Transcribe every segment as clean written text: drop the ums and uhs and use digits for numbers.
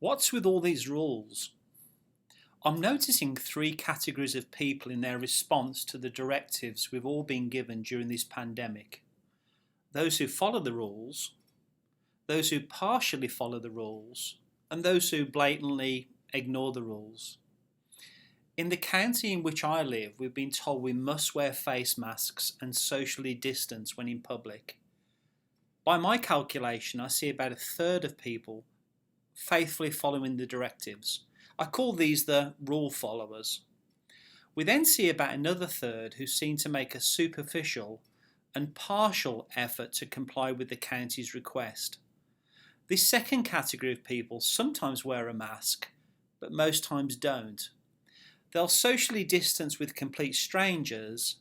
What's with all these rules? I'm noticing three categories of people in their response to the directives we've all been given during this pandemic. Those who follow the rules, those who partially follow the rules, and those who blatantly ignore the rules. In the county in which I live, we've been told we must wear face masks and socially distance when in public. By my calculation, I see about a third of people faithfully following the directives. I call these the rule followers. We then see about another third who seem to make a superficial and partial effort to comply with the county's request. This second category of people sometimes wear a mask, but most times don't. They'll socially distance with complete strangers,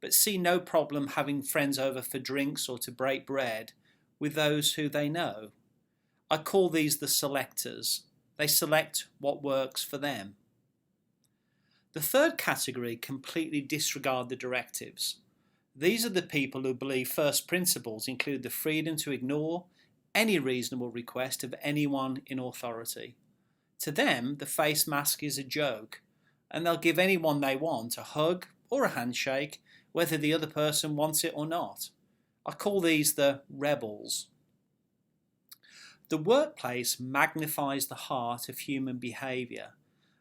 but see no problem having friends over for drinks or to break bread with those who they know. I call these the selectors. They select what works for them. The third category completely disregard the directives. These are the people who believe first principles include the freedom to ignore any reasonable request of anyone in authority. To them, the face mask is a joke, and they'll give anyone they want a hug or a handshake, whether the other person wants it or not. I call these the rebels. The workplace magnifies the heart of human behaviour,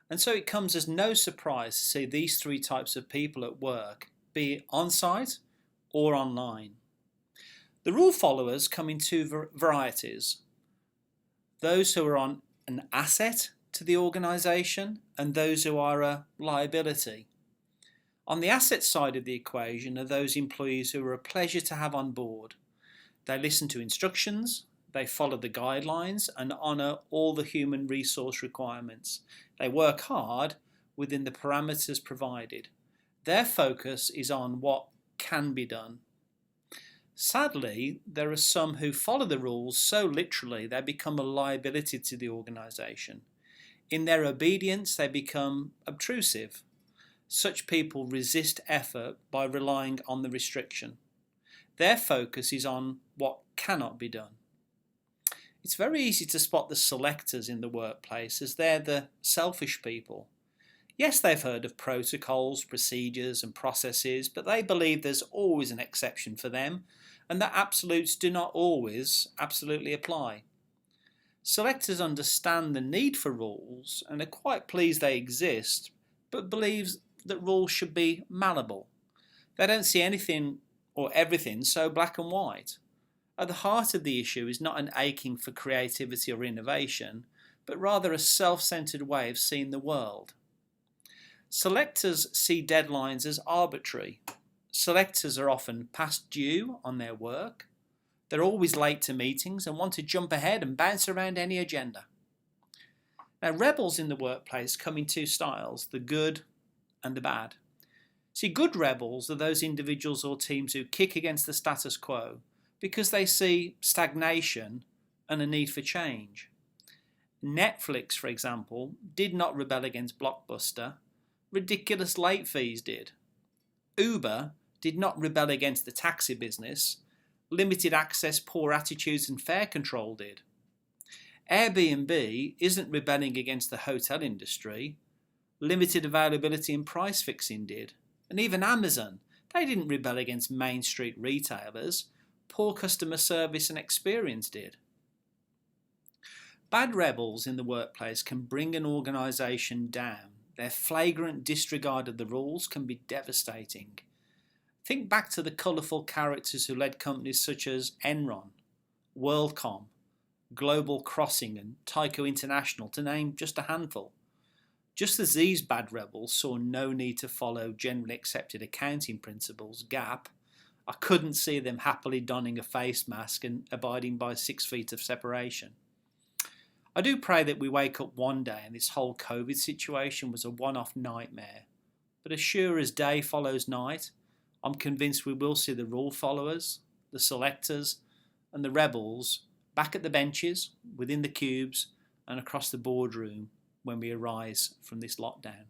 and so it comes as no surprise to see these three types of people at work, be it on-site or online. The rule followers come in two varieties. Those who are an asset to the organisation and those who are a liability. On the asset side of the equation are those employees who are a pleasure to have on board. They listen to instructions, they follow the guidelines and honour all the human resource requirements. They work hard within the parameters provided. Their focus is on what can be done. Sadly, there are some who follow the rules so literally they become a liability to the organisation. In their obedience, they become obtrusive. Such people resist effort by relying on the restriction. Their focus is on what cannot be done. It's very easy to spot the selectors in the workplace as they're the selfish people. Yes, they've heard of protocols, procedures and processes, but they believe there's always an exception for them and that absolutes do not always absolutely apply. Selectors understand the need for rules and are quite pleased they exist, but believes that rules should be malleable. They don't see anything or everything so black and white. At the heart of the issue is not an aching for creativity or innovation, but rather a self-centered way of seeing the world. Selectors see deadlines as arbitrary. Selectors are often past due on their work. They're always late to meetings and want to jump ahead and bounce around any agenda. Now, rebels in the workplace come in two styles, the good and the bad. See, good rebels are those individuals or teams who kick against the status quo because they see stagnation and a need for change. Netflix, for example, did not rebel against Blockbuster. Ridiculous late fees did. Uber did not rebel against the taxi business. Limited access, poor attitudes and fare control did. Airbnb isn't rebelling against the hotel industry. Limited availability and price fixing did. And even Amazon, they didn't rebel against Main Street retailers. Poor customer service and experience did. Bad rebels in the workplace can bring an organisation down. Their flagrant disregard of the rules can be devastating. Think back to the colourful characters who led companies such as Enron, WorldCom, Global Crossing and Tyco International, to name just a handful. Just as these bad rebels saw no need to follow generally accepted accounting principles, GAAP, I couldn't see them happily donning a face mask and abiding by 6 feet of separation. I do pray that we wake up one day and this whole COVID situation was a one-off nightmare. But as sure as day follows night, I'm convinced we will see the rule followers, the selectors and the rebels back at the benches, within the cubes and across the boardroom when we arise from this lockdown.